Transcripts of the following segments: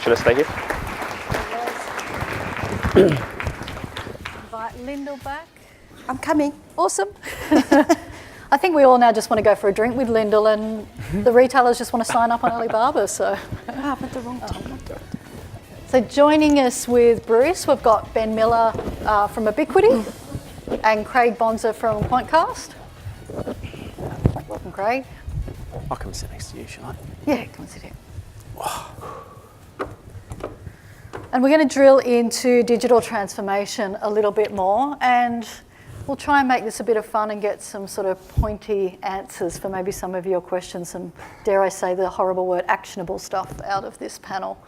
Should I stay here? Invite Lyndall back. I'm coming. Awesome. I think we all now just want to go for a drink with Lyndall, and the retailers just want to sign up on Alibaba. So, But the wrong time. So joining us with Bruce, we've got Ben Millar from Ebiquity and Craig Bonser from Quantcast. Welcome, Craig. I'll come and sit next to you, shall I? Yeah, come and sit here. And we're going to drill into digital transformation a little bit more, and we'll try and make this a bit of fun and get some sort of pointy answers for maybe some of your questions, some, dare I say the horrible word, actionable stuff out of this panel.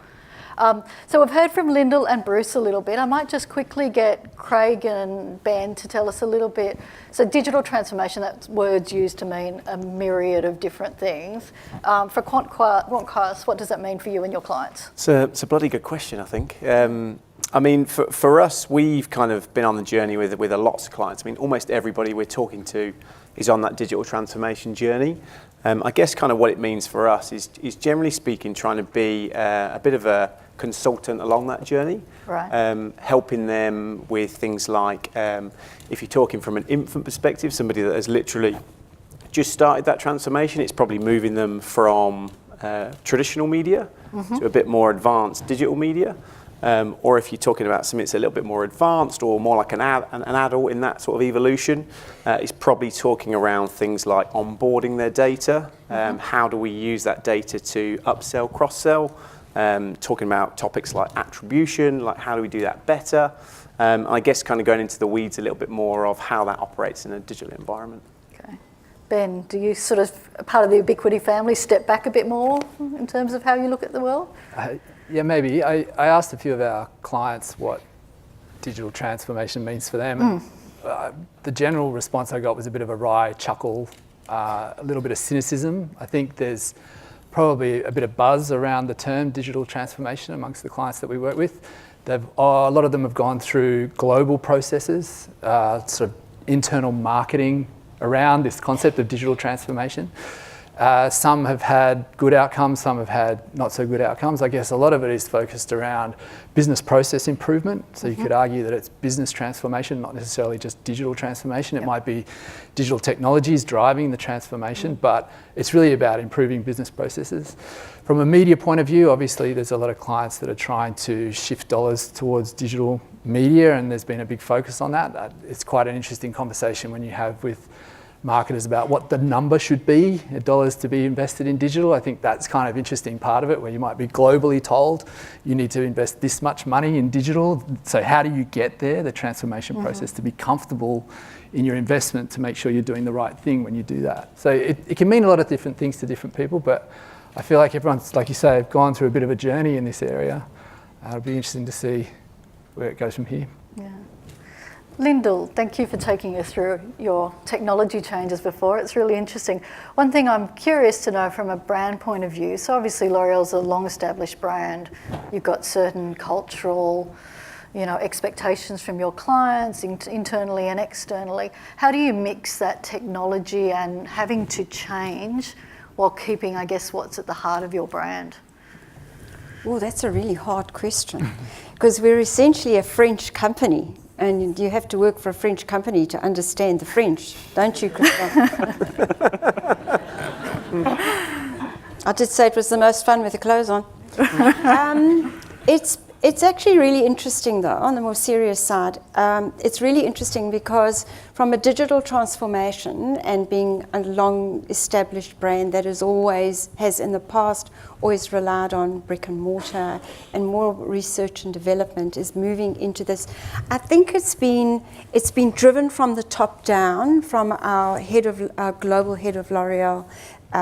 So we've heard from Lyndall and Bruce a little bit. I might just quickly get Craig and Ben to tell us a little bit. So digital transformation, that word's used to mean a myriad of different things. For Quantcast, what does that mean for you and your clients? It's a bloody good question, I think. I mean, for us, we've kind of been on the journey with lots of clients. I mean, almost everybody we're talking to is on that digital transformation journey. I guess kind of what it means for us is generally speaking, trying to be a bit of a consultant along that journey, right. Helping them with things like, if you're talking from an infant perspective, somebody that has literally just started that transformation, it's probably moving them from traditional media to a bit more advanced digital media. Or if you're talking about something that's a little bit more advanced or more like an adult in that sort of evolution, it's probably talking around things like onboarding their data. How do we use that data to upsell, cross-sell? Talking about topics like attribution, like how do we do that better? I guess kind of going into the weeds a little bit more of how that operates in a digital environment. Okay. Ben, do you sort of, part of the Ebiquity family, step back a bit more in terms of how you look at the world? Yeah, maybe. I asked a few of our clients what digital transformation means for them. The general response I got was a bit of a wry chuckle, a little bit of cynicism. I think there's probably a bit of buzz around the term digital transformation amongst the clients that we work with. A lot of them have gone through global processes, sort of internal marketing around this concept of digital transformation. Some have had good outcomes, some have had not so good outcomes. I guess a lot of it is focused around business process improvement. So you could argue that it's business transformation, not necessarily just digital transformation. It might be digital technologies driving the transformation, but it's really about improving business processes. From a media point of view, obviously there's a lot of clients that are trying to shift dollars towards digital media, and there's been a big focus on that. It's quite an interesting conversation when you have with marketers about what the number should be, dollars to be invested in digital. I think that's kind of interesting part of it, where you might be globally told you need to invest this much money in digital. So how do you get there, the transformation process, to be comfortable in your investment to make sure you're doing the right thing when you do that? So it can mean a lot of different things to different people, but I feel like everyone's, like you say, have gone through a bit of a journey in this area. It'll be interesting to see where it goes from here. Yeah. Lyndall, thank you for taking us through your technology changes before. It's really interesting. One thing I'm curious to know from a brand point of view, so obviously L'Oreal's a long-established brand. You've got certain cultural, expectations from your clients internally and externally. How do you mix that technology and having to change while keeping, I guess, what's at the heart of your brand? Oh, that's a really hard question, because we're essentially a French company. And you have to work for a French company to understand the French, don't you, Christophe? I did say it was the most fun with the clothes on. It's actually really interesting, though, on the more serious side. It's really interesting because from a digital transformation and being a long-established brand that has in the past always relied on brick and mortar and more research and development, is moving into this. I think it's been driven from the top down, from our global head of L'Oreal,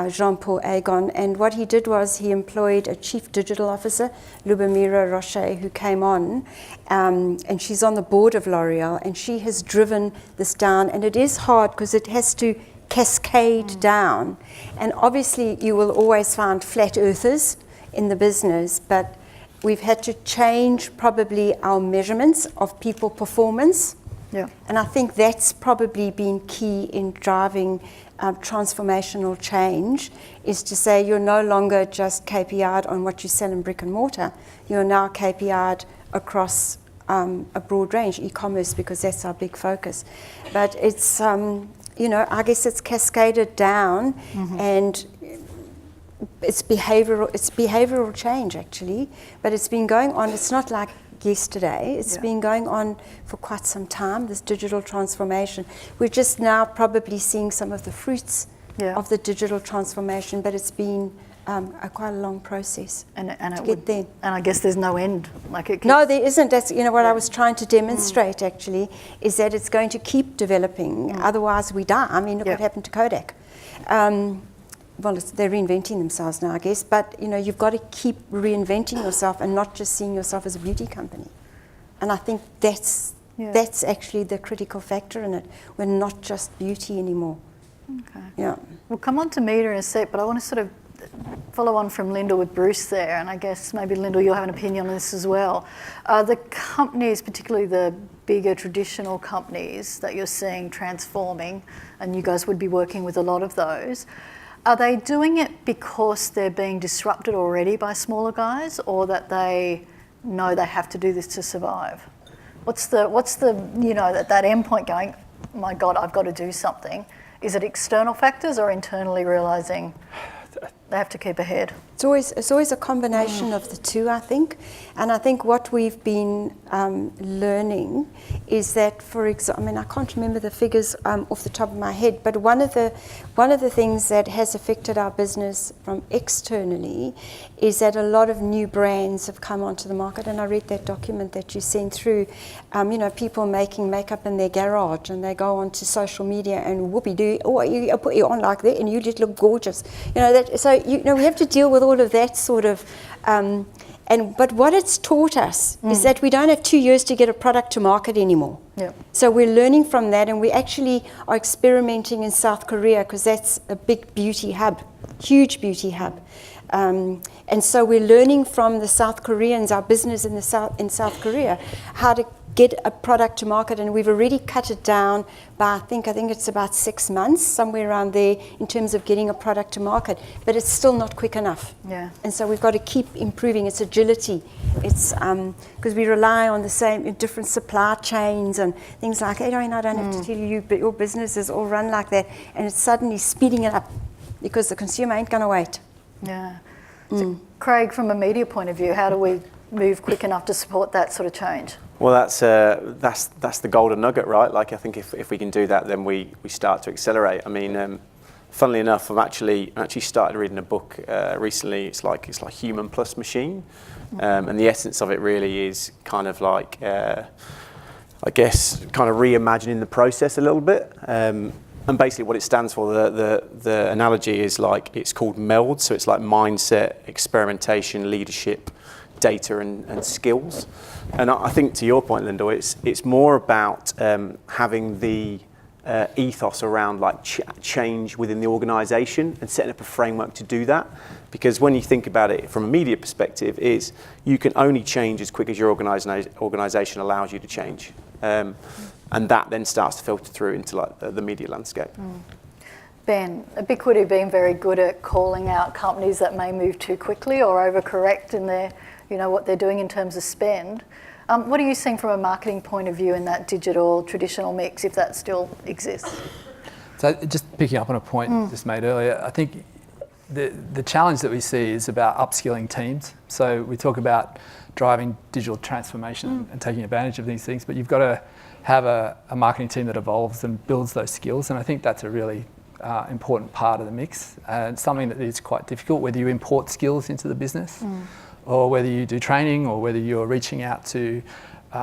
Jean-Paul Agon, and what he did was he employed a chief digital officer, Lubomira Rocher, who came on, and she's on the board of L'Oreal, and she has driven this down, and it is hard because it has to cascade down, and obviously you will always find flat earthers in the business, but we've had to change probably our measurements of people performance Yeah. And I think that's probably been key in driving transformational change, is to say you're no longer just KPI'd on what you sell in brick and mortar. You're now KPI'd across a broad range, e-commerce, because that's our big focus. But it's, I guess it's cascaded down, and it's behavioral change, actually. But it's been going on. It's not like yesterday. It's been going on for quite some time, this digital transformation. We're just now probably seeing some of the fruits of the digital transformation, but it's been quite a long process to get there. And I guess there's no end. No, there isn't. That's what I was trying to demonstrate, actually, is that it's going to keep developing. Otherwise, we die. I mean, look what happened to Kodak. Well, they're reinventing themselves now, I guess, but you've got to keep reinventing yourself and not just seeing yourself as a beauty company. And I think that's actually the critical factor in it. We're not just beauty anymore. Okay. Yeah. We'll come on to media in a sec, but I want to sort of follow on from Lyndall with Bruce there, and I guess maybe Lyndall, you'll have an opinion on this as well. The companies, particularly the bigger traditional companies that you're seeing transforming, and you guys would be working with a lot of those, are they doing it because they're being disrupted already by smaller guys, or that they know they have to do this to survive? What's the that end point going, my God, I've got to do something? Is it external factors or internally realising they have to keep ahead? It's always a combination of the two, I think. And I think what we've been learning is that, for example, I can't remember the figures off the top of my head, but one of the things that has affected our business from externally is that a lot of new brands have come onto the market. And I read that document that you sent through, people making makeup in their garage, and they go onto social media and whoopee-doo, I put you on like that and you just look gorgeous. We have to deal with all of that sort of, but what it's taught us is that we don't have 2 years to get a product to market anymore. Yeah. So we're learning from that, and we actually are experimenting in South Korea, because that's a big beauty hub, huge beauty hub. And so we're learning from the South Koreans, our business in South Korea, how to get a product to market, and we've already cut it down by I think it's about 6 months, somewhere around there, in terms of getting a product to market. But it's still not quick enough. Yeah. And so we've got to keep improving its agility. It's because we rely on the same different supply chains and things like that. I don't have to tell you, but your business is all run like that, and it's suddenly speeding it up because the consumer ain't going to wait. Yeah. So, Craig, from a media point of view, how do we move quick enough to support that sort of change? Well, that's the golden nugget, right? Like, I think if we can do that, then we start to accelerate. I mean, funnily enough, I've actually started reading a book recently. It's like human plus machine, and the essence of it really is kind of like, I guess, kind of reimagining the process a little bit. And basically, what it stands for, the analogy is like, it's called MELD, so it's like mindset, experimentation, leadership, data, and skills. And I think, to your point, Lyndall, it's more about having the ethos around like change within the organisation and setting up a framework to do that. Because when you think about it from a media perspective, is you can only change as quick as your organisation allows you to change. And that then starts to filter through into like the media landscape. Ben, Ebiquity being very good at calling out companies that may move too quickly or overcorrect in their, what they're doing in terms of spend. What are you seeing from a marketing point of view in that digital traditional mix, if that still exists? So just picking up on a point just made earlier, I think the challenge that we see is about upskilling teams. So we talk about driving digital transformation and taking advantage of these things, but you've got to have a marketing team that evolves and builds those skills, and I think that's a really important part of the mix, and something that is quite difficult, whether you import skills into the business or whether you do training or whether you're reaching out to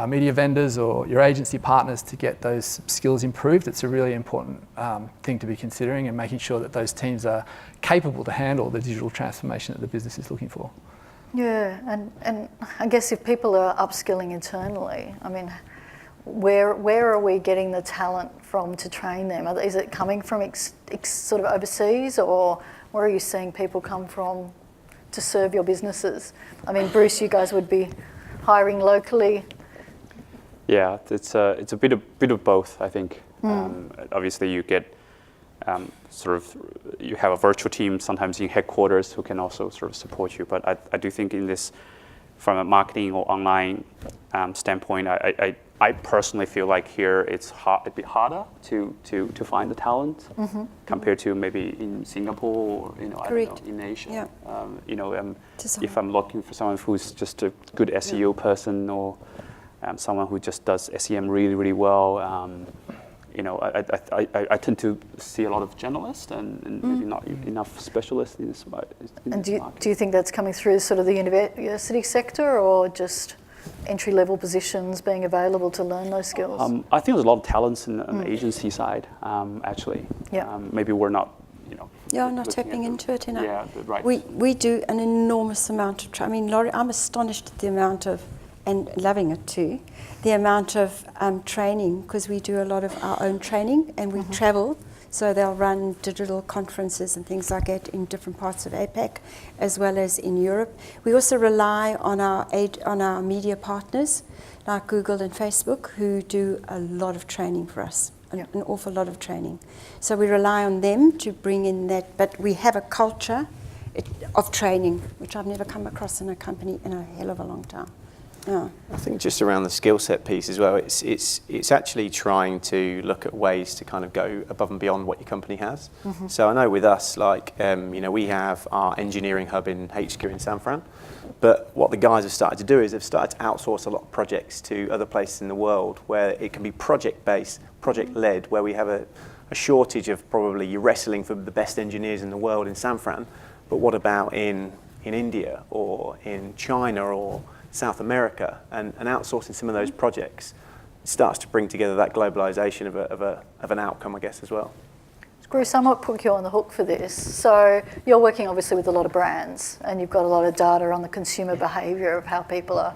media vendors or your agency partners to get those skills improved. It's a really important thing to be considering, and making sure that those teams are capable to handle the digital transformation that the business is looking for. Yeah, and I guess if people are upskilling internally, I mean, where are we getting the talent from to train them? Is it coming from sort of overseas, or where are you seeing people come from to serve your businesses? I mean, Bruce, you guys would be hiring locally. Yeah, it's a bit of both, I think. Obviously, you get you have a virtual team sometimes in headquarters who can also sort of support you. But I do think in this, from a marketing or online standpoint, I personally feel like here it's a bit harder to find the talent compared to maybe in Singapore or I don't know, in Asia. Yeah. If I'm looking for someone who's just a good SEO person or someone who just does SEM really, really well, I tend to see a lot of generalists and maybe not enough specialists in this market. And do you think that's coming through sort of the university sector or just entry-level positions being available to learn those skills? I think there's a lot of talents on the agency side, actually. Yeah. Maybe we're not, not tapping into it enough. Yeah, right. We do an enormous amount of I mean, Laurie, I'm astonished at the amount of, and loving it too, the amount of training, because we do a lot of our own training and we travel. So they'll run digital conferences and things like that in different parts of APAC, as well as in Europe. We also rely on our media partners, like Google and Facebook, who do a lot of training for us, an awful lot of training. So we rely on them to bring in that, but we have a culture of training, which I've never come across in a company in a hell of a long time. Yeah. I think just around the skill set piece as well, it's actually trying to look at ways to kind of go above and beyond what your company has. So I know with us, like, we have our engineering hub in HQ in San Fran, but what the guys have started to do is they've started to outsource a lot of projects to other places in the world where it can be project-based, project-led, where we have a shortage of probably you're wrestling for the best engineers in the world in San Fran, but what about in India or in China or South America, and outsourcing some of those projects starts to bring together that globalization of an outcome, I guess, as well. Bruce, I might put you on the hook for this. So you're working obviously with a lot of brands and you've got a lot of data on the consumer behaviour of how people are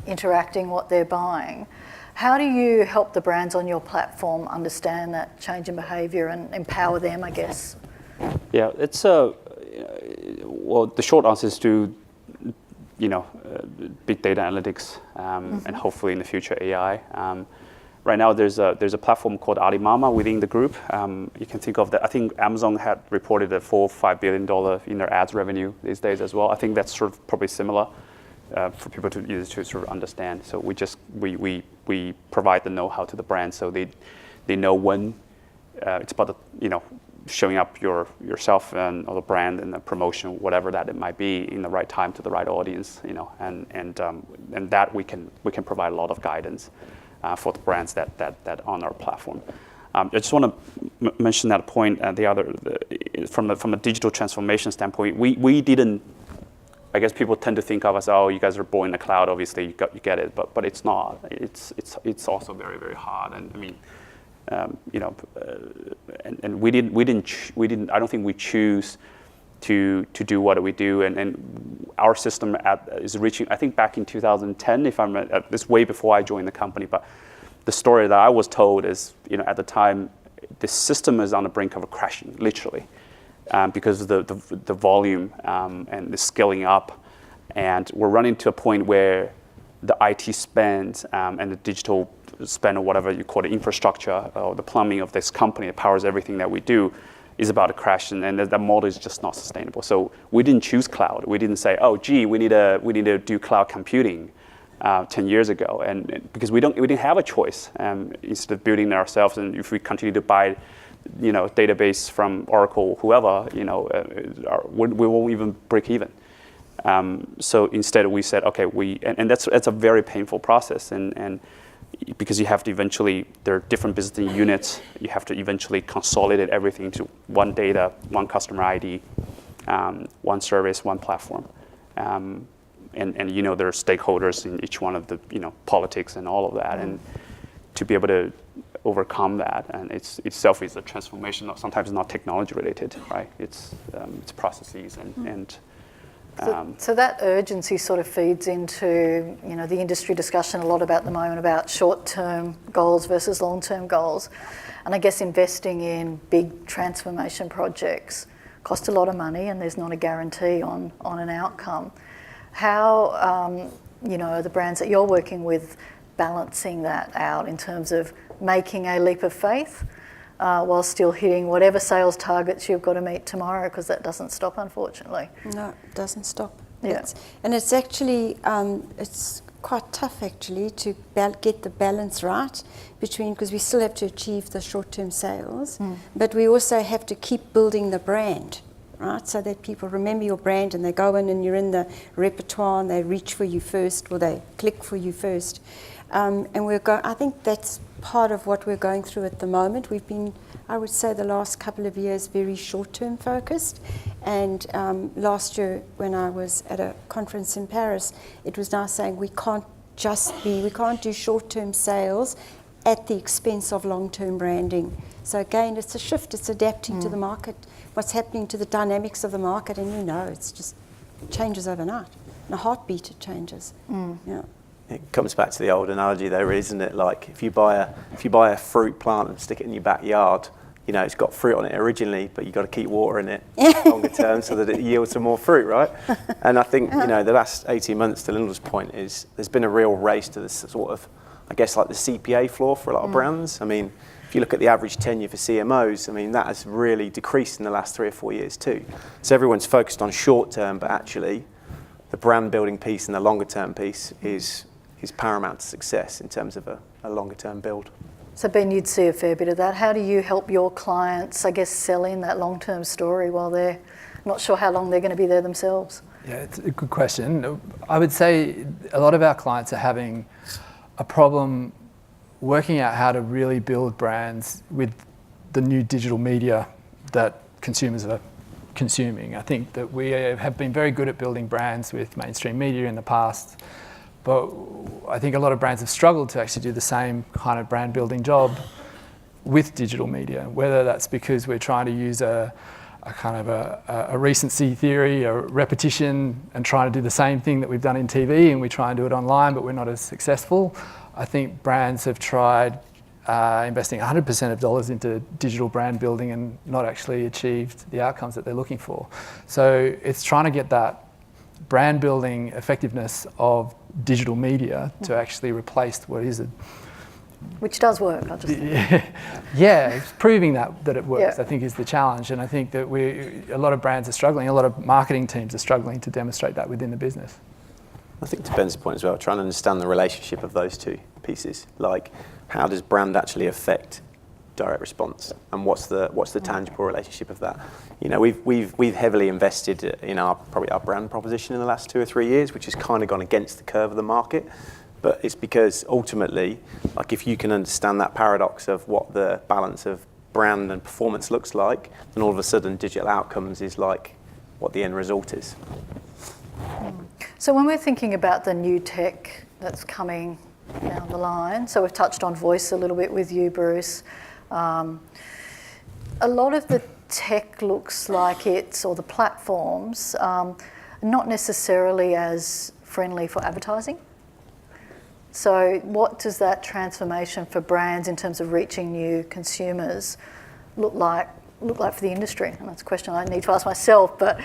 interacting, what they're buying. How do you help the brands on your platform understand that change in behaviour and empower them, I guess? Yeah, it's well, the short answer is to big data analytics, and hopefully in the future AI. Right now, there's a platform called Alibaba within the group. You can think of that. I think Amazon had reported a $4 or $5 billion in their ads revenue these days as well. I think that's sort of probably similar for people to use to sort of understand. So we provide the know-how to the brand, so they know when it's about showing up yourself and or the brand and the promotion, whatever that it might be, in the right time to the right audience, and that we can provide a lot of guidance for the brands that on our platform. I just want to mention that point. From a digital transformation standpoint, we didn't. I guess people tend to think of us, oh, you guys are born in the cloud. Obviously, you get it, but it's not. It's also very, very hard. And I mean. And we didn't. I don't think we choose to do what we do. And our system is reaching. I think back in 2010, if I'm this way before I joined the company. But the story that I was told is, at the time, the system is on the brink of a crashing, literally, because of the volume and the scaling up, and we're running to a point where the IT spend and the digital spend, or whatever you call it, infrastructure or the plumbing of this company that powers everything that we do, is about to crash, and that model is just not sustainable. So we didn't choose cloud. We didn't say, oh, gee, we need to do cloud computing 10 years ago, and because we didn't have a choice. Instead of building it ourselves, and if we continue to buy, database from Oracle, whoever, we won't even break even. So instead, we said, okay, and that's a very painful process, and because you have to eventually, there are different business units, you have to eventually consolidate everything to one data, one customer ID, one service, one platform, and there are stakeholders in each one of the politics and all of that, and to be able to overcome that, and itself is a transformation. Sometimes not technology related, right? It's processes and. So that urgency sort of feeds into the industry discussion a lot about the moment about short-term goals versus long-term goals, and I guess investing in big transformation projects cost a lot of money, and there's not a guarantee on an outcome. How the brands that you're working with balancing that out in terms of making a leap of faith while still hitting whatever sales targets you've got to meet tomorrow, because that doesn't stop, unfortunately. No, it doesn't stop. Yeah. It's actually, it's quite tough actually to get the balance right between, because we still have to achieve the short-term sales, but we also have to keep building the brand, right? So that people remember your brand and they go in and you're in the repertoire and they reach for you first, or they click for you first. And I think that's part of what we're going through at the moment. We've been, I would say, the last couple of years very short-term focused. And last year, when I was at a conference in Paris, it was now saying we can't do short-term sales at the expense of long-term branding. So again, it's a shift. It's adapting to the market, what's happening to the dynamics of the market, and it's just changes overnight. In a heartbeat, it changes. Yeah. It comes back to the old analogy though, isn't it? Like if you buy a fruit plant and stick it in your backyard, it's got fruit on it originally, but you've got to keep watering it longer term so that it yields some more fruit, right? And I think, the last 18 months, to Lyndall's point, is there's been a real race to this sort of, I guess, like the CPA floor for a lot of brands. I mean, if you look at the average tenure for CMOs, I mean, that has really decreased in the last 3 or 4 years too. So everyone's focused on short term, but actually the brand building piece and the longer term piece is paramount to success in terms of a longer term build. So Ben, you'd see a fair bit of that. How do you help your clients, I guess, sell in that long-term story while they're not sure how long they're going to be there themselves? Yeah, it's a good question. I would say a lot of our clients are having a problem working out how to really build brands with the new digital media that consumers are consuming. I think that we have been very good at building brands with mainstream media in the past, but I think a lot of brands have struggled to actually do the same kind of brand building job with digital media, whether that's because we're trying to use a kind of a recency theory, a repetition, and trying to do the same thing that we've done in TV, and we try and do it online, but we're not as successful. I think brands have tried investing 100% of dollars into digital brand building and not actually achieved the outcomes that they're looking for. So it's trying to get that brand building effectiveness of digital media to actually replace what is it. Which does work, I just think. Yeah, it's proving that it works, Yeah. I think, is the challenge. And I think that a lot of brands are struggling, a lot of marketing teams are struggling to demonstrate that within the business. I think to Ben's point as well, trying to understand the relationship of those two pieces. Like, how does brand actually affect direct response, and what's the tangible relationship of that? We've heavily invested in probably our brand proposition in the last 2 or 3 years, which has kind of gone against the curve of the market. But it's because ultimately, like, if you can understand that paradox of what the balance of brand and performance looks like, then all of a sudden digital outcomes is like what the end result is. So when we're thinking about the new tech that's coming down the line, so we've touched on voice a little bit with you, Bruce. A lot of the tech looks like or the platforms, not necessarily as friendly for advertising. So what does that transformation for brands in terms of reaching new consumers look like for the industry? And that's a question I need to ask myself, but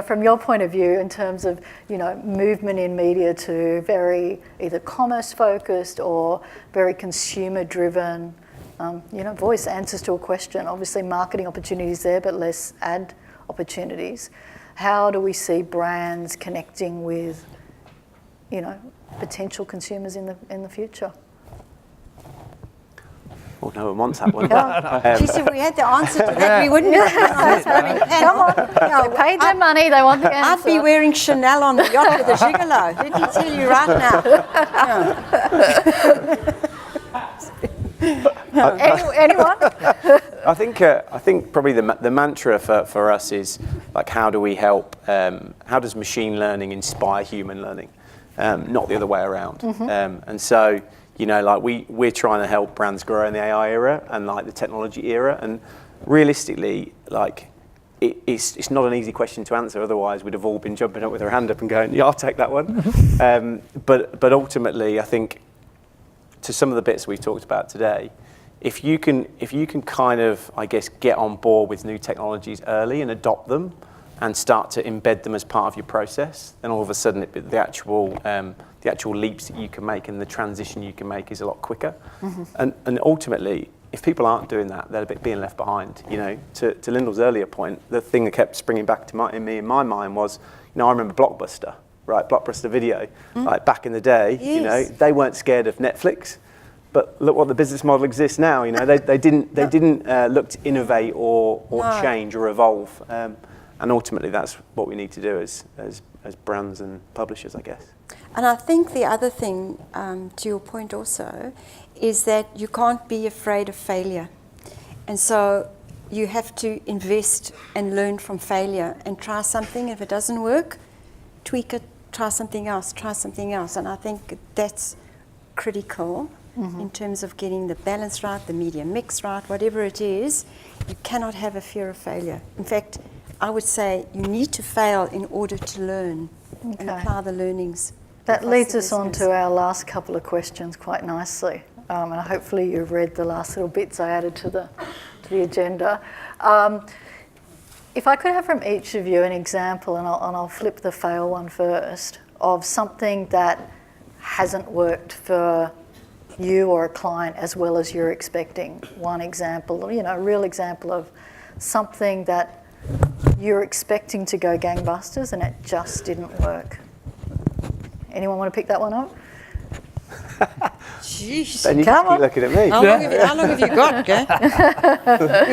from your point of view, in terms of movement in media to very either commerce focused or very consumer driven, voice answers to a question. Obviously marketing opportunities there, but less ad opportunities. How do we see brands connecting with potential consumers in the future? Well, no one wants that one. She said we had the answer to that. We wouldn't have come on. They paid their money, they want the answer. I'd be wearing Chanel on the yacht with a gigolo. Let me tell you right now. Anyone? I think probably the mantra for us is, like, how do we help? How does machine learning inspire human learning, not the other way around? And so, we're trying to help brands grow in the AI era and like the technology era. And realistically, like, it's not an easy question to answer. Otherwise, we'd have all been jumping up with our hand up and going, "Yeah, I'll take that one." But ultimately, I think to some of the bits we've talked about today, if you can kind of, I guess, get on board with new technologies early and adopt them, and start to embed them as part of your process, then all of a sudden the actual leaps that you can make and the transition you can make is a lot quicker. And ultimately, if people aren't doing that, they're being left behind. You know, to Lyndall's earlier point, the thing that kept springing back to in my mind was, you know, I remember Blockbuster, right? Blockbuster Video, like back in the day. Yes. You know, they weren't scared of Netflix. But look what the business model exists now. You know, they didn't look to innovate or change or evolve. And ultimately, that's what we need to do as brands and publishers, I guess. And I think the other thing, to your point also, is that you can't be afraid of failure. And so you have to invest and learn from failure and try something. If it doesn't work, tweak it, try something else. And I think that's critical in terms of getting the balance right, the media mix right, whatever it is. You cannot have a fear of failure. In fact, I would say you need to fail in order to learn and apply the learnings. That leads us on to our last couple of questions quite nicely. And hopefully you've read the last little bits I added to the agenda. If I could have from each of you an example, and I'll flip the fail one first, of something that hasn't worked for you or a client as well as you're expecting. One example, you know, a real example of something that you're expecting to go gangbusters and it just didn't work. Anyone want to pick that one up? Jeez. Ben, you Come keep on. looking at me. How long have you got, okay?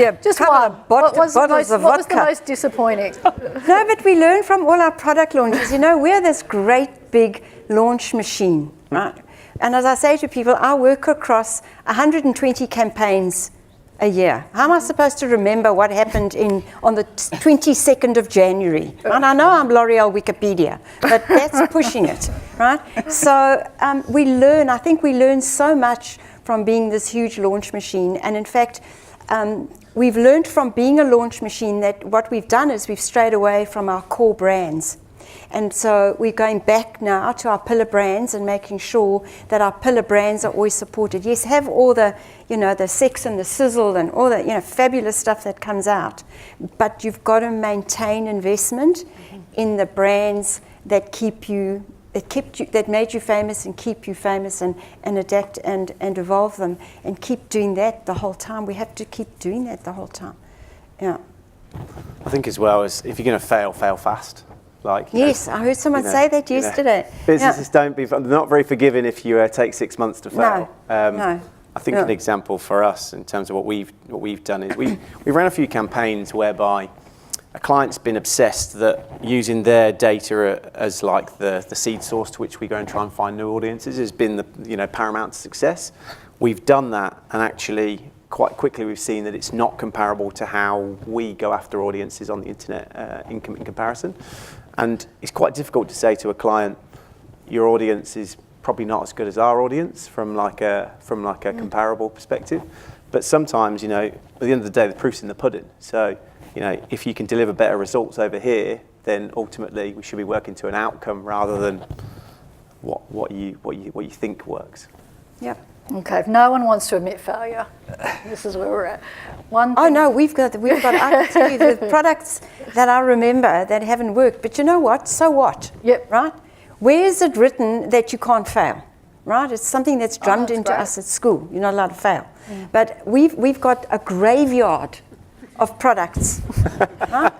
Yeah, Just couple one. of What was the vodka. most disappointing? No, but we learn from all our product launches. You know, we're this great big launch machine, right? And as I say to people, I work across 120 campaigns a year. How am I supposed to remember what happened on the 22nd of January? And I know I'm L'Oreal Wikipedia, but that's pushing it, right? So I think we learn so much from being this huge launch machine. And in fact, we've learned from being a launch machine that what we've done is we've strayed away from our core brands. And so we're going back now to our pillar brands and making sure that our pillar brands are always supported. Yes, have all the, you know, the sex and the sizzle and all the, you know, fabulous stuff that comes out. But you've got to maintain investment in the brands that that made you famous and keep you famous and adapt and evolve them and keep doing that the whole time. We have to keep doing that the whole time. Yeah. I think as well as if you're going to fail fast. Like, yes, I heard someone say that yesterday. Businesses they're not very forgiving if you take 6 months to fail. No. I think an example for us in terms of what we've done is we ran a few campaigns whereby a client's been obsessed that using their data as like the seed source to which we go and try and find new audiences has been the paramount to success. We've done that, and actually quite quickly we've seen that it's not comparable to how we go after audiences on the internet in comparison. And it's quite difficult to say to a client, your audience is probably not as good as our audience from like a comparable perspective. But sometimes, you know, at the end of the day, the proof's in the pudding. So, you know, if you can deliver better results over here, then ultimately we should be working to an outcome rather than what you think works. Yep. Okay, if no one wants to admit failure, this is where we're at. Oh no, we've got. I can tell you the products that I remember that haven't worked. But you know what? So what? Yep. Right? Where is it written that you can't fail? Right? It's something that's drummed into great. us at school. You're not allowed to fail. But we've got a graveyard of products. Right?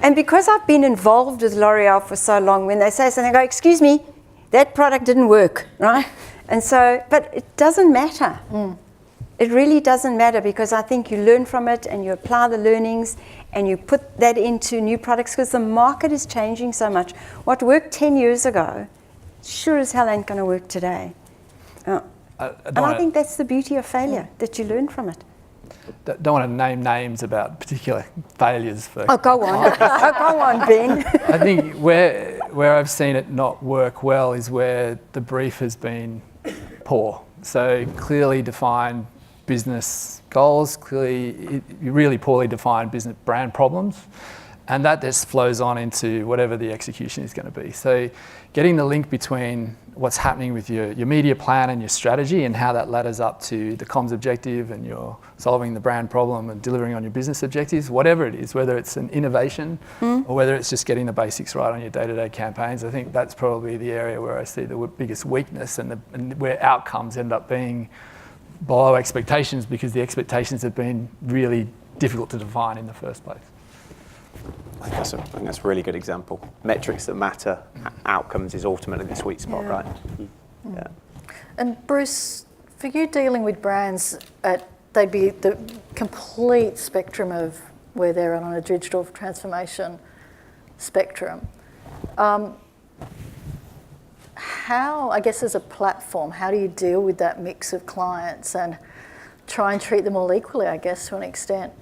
And because I've been involved with L'Oreal for so long, when they say something, I go, "Excuse me, that product didn't work." Right? And so, but it doesn't matter. It really doesn't matter, because I think you learn from it and you apply the learnings and you put that into new products, because the market is changing so much. What worked 10 years ago sure as hell ain't going to work today. And I think that's the beauty of failure, that you learn from it. Don't want to name names about particular failures. Oh, go on. Go on, Ben. I think where I've seen it not work well is where the brief has been poor. So clearly defined business goals, really poorly defined business brand problems, And that just flows on into whatever the execution is going to be. So getting the link between what's happening with your media plan and your strategy and how that ladders up to the comms objective and you're solving the brand problem and delivering on your business objectives, whatever it is, whether it's an innovation or whether it's just getting the basics right on your day-to-day campaigns, I think that's probably the area where I see the biggest weakness and where outcomes end up being below expectations because the expectations have been really difficult to define in the first place. I think that's a really good example. Metrics that matter, outcomes is ultimately the sweet spot, right? Yeah. And Bruce, for you dealing with brands, they'd be the complete spectrum of where they're on a digital transformation spectrum. How, I guess as a platform, how do you deal with that mix of clients and try and treat them all equally, I guess, to an extent?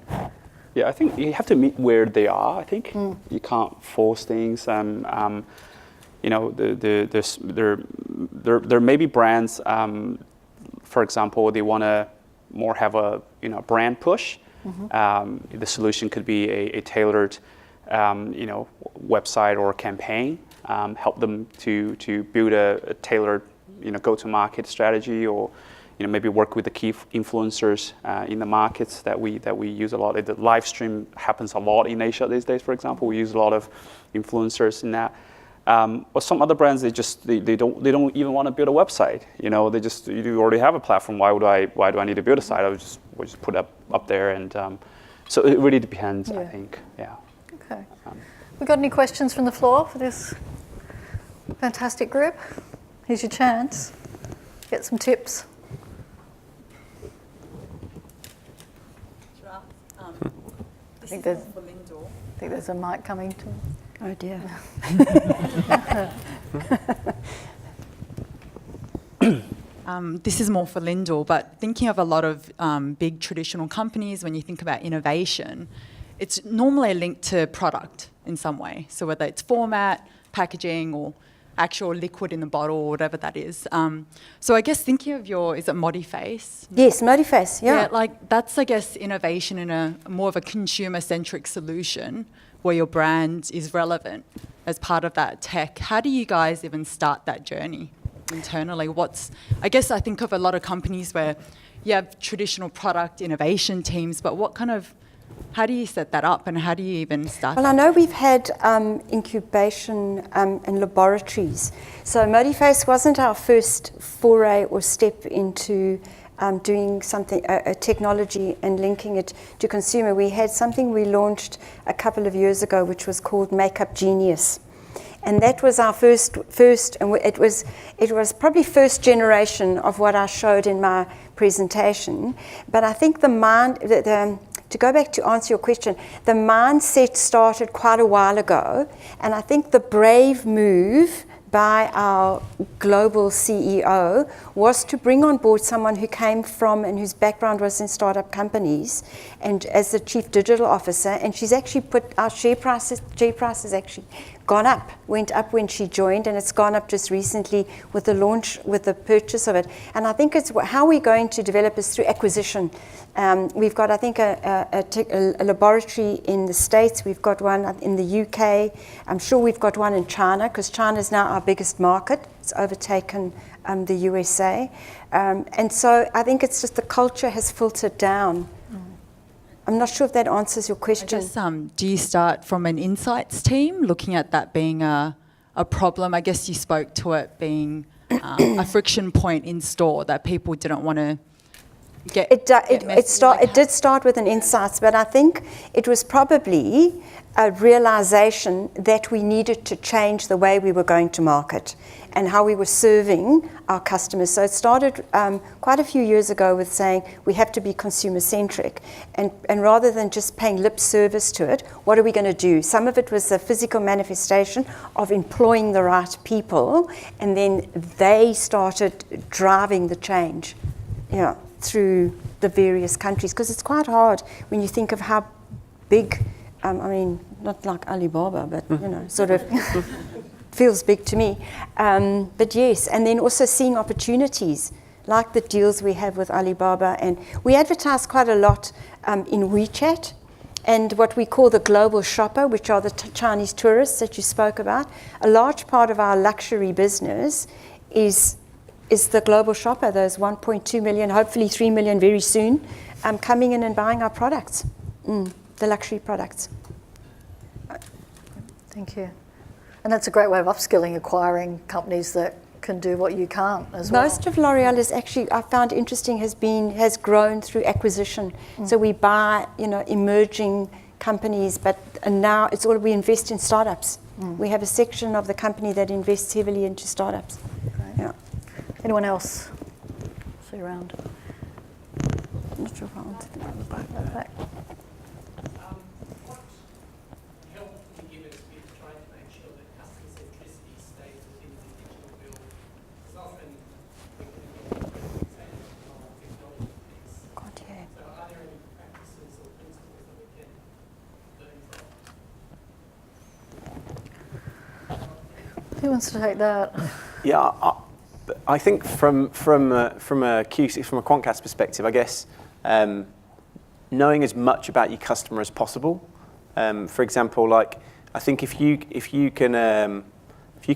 Yeah, I think you have to meet where they are. I think you can't force things. You know, there may be brands. For example, they want to more have a brand push. The solution could be a tailored website or campaign. Help them to build a tailored go-to-market strategy, or maybe work with the key influencers in the markets that we use a lot. The live stream happens a lot in Asia these days, for example. We use a lot of influencers in that. Or some other brands, they don't even want to build a website. You already have a platform. Why do I need to build a site? We'll just put it up there, and so it really depends. I think. Yeah. Okay. We got any questions from the floor for this fantastic group? Here's your chance. Get some tips. I think there's a mic coming to. Oh dear. This is more for Lyndall, but thinking of a lot of big traditional companies, when you think about innovation, it's normally linked to product in some way. So whether it's format, packaging, or actual liquid in the bottle, or whatever that is. So I guess thinking of is it Modiface? Yes, Modiface, yeah. That's, I guess, innovation in a more of a consumer-centric solution where your brand is relevant as part of that tech. How do you guys even start that journey internally? I guess I think of a lot of companies where you have traditional product innovation teams, but how do you set that up and how do you even start? Well, I know we've had incubation and laboratories. So Modiface wasn't our first foray or step into doing something, a technology and linking it to consumer. We had something we launched a couple of years ago, which was called Makeup Genius. And that was our first, and it was probably first generation of what I showed in my presentation. But I think to go back to answer your question, the mindset started quite a while ago, and I think the brave move by our global CEO was to bring on board someone who came from and whose background was in startup companies, and as the chief digital officer, and she's actually put our share price has actually went up when she joined, and it's gone up just recently with the launch, with the purchase of it. And I think it's how we're going to develop is through acquisition. We've got, I think, a laboratory in the States. We've got one in the UK. I'm sure we've got one in China, because China is now our biggest market. It's overtaken the USA. And so I think it's just the culture has filtered down. I'm not sure if that answers your question. I guess, do you start from an insights team, looking at that being a problem? I guess you spoke to it being a friction point in store that people didn't want to get. It did start with an insights, but I think it was probably a realization that we needed to change the way we were going to market and how we were serving our customers. So it started quite a few years ago with saying we have to be consumer-centric, and rather than just paying lip service to it, what are we going to do? Some of it was the physical manifestation of employing the right people, and then they started driving the change through the various countries, because it's quite hard when you think of how big, not like Alibaba, but sort of feels big to me. But yes, and then also seeing opportunities like the deals we have with Alibaba, and we advertise quite a lot in WeChat. and what we call the global shopper, which are the Chinese tourists that you spoke about. A large part of our luxury business is the global shopper, those 1.2 million, hopefully 3 million very soon, coming in and buying our products, the luxury products. Thank you. And that's a great way of upskilling, acquiring companies that can do what you can't as well. Most of L'Oreal is actually, I found interesting, has grown through acquisition. So we buy, emerging companies, and now it's all, we invest in startups. We have a section of the company that invests heavily into startups. Great. Yeah. Anyone else? See you around. I'm not sure if I answered that. Back. What help can you give us with trying to make sure that customer centricity stays within the digital build? Because often we can get technology piece. God, yeah. So are there any practices or principles that we can learn from? Who wants to take that? Yeah, I think from a QC, from a Quantcast perspective, I guess knowing as much about your customer as possible. For example, like I think if you can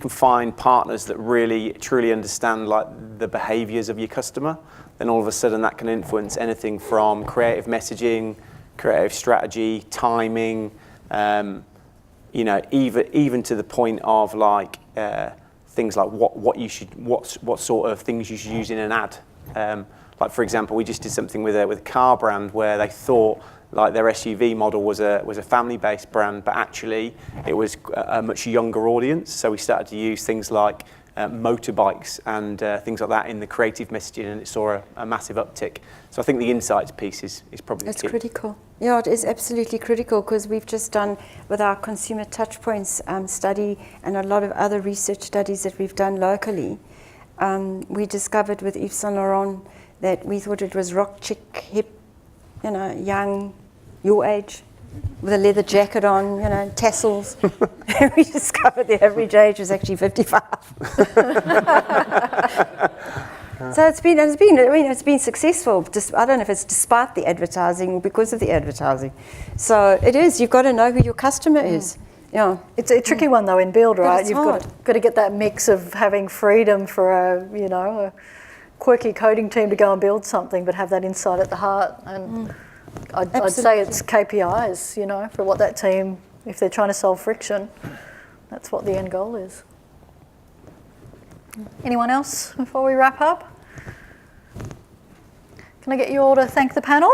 find partners that really truly understand like the behaviours of your customer, then all of a sudden that can influence anything from creative messaging, creative strategy, timing, even to the point of like things like what sort of things you should use in an ad. Like for example, we just did something with a car brand where they thought like their SUV model was a family-based brand, but actually it was a much younger audience. So we started to use things like motorbikes and things like that in the creative messaging, and it saw a massive uptick. So I think the insights piece is probably It's key. critical. Yeah, it is absolutely critical, because we've just done with our consumer touchpoints study and a lot of other research studies that we've done locally. We discovered with Yves Saint Laurent that we thought it was rock, chic, hip, young, your age, with a leather jacket on, tassels. We discovered the average age was actually 55. So it's been successful. I don't know if it's despite the advertising or because of the advertising. So it is. You've got to know who your customer is. Yeah. It's a tricky one though in build, But right? it's You've hard. got to get that mix of having freedom for a quirky coding team to go and build something, but have that insight at the heart. And I'd say it's KPIs, for what that team, if they're trying to solve friction, that's what the end goal is. Anyone else before we wrap up? Can I get you all to thank the panel?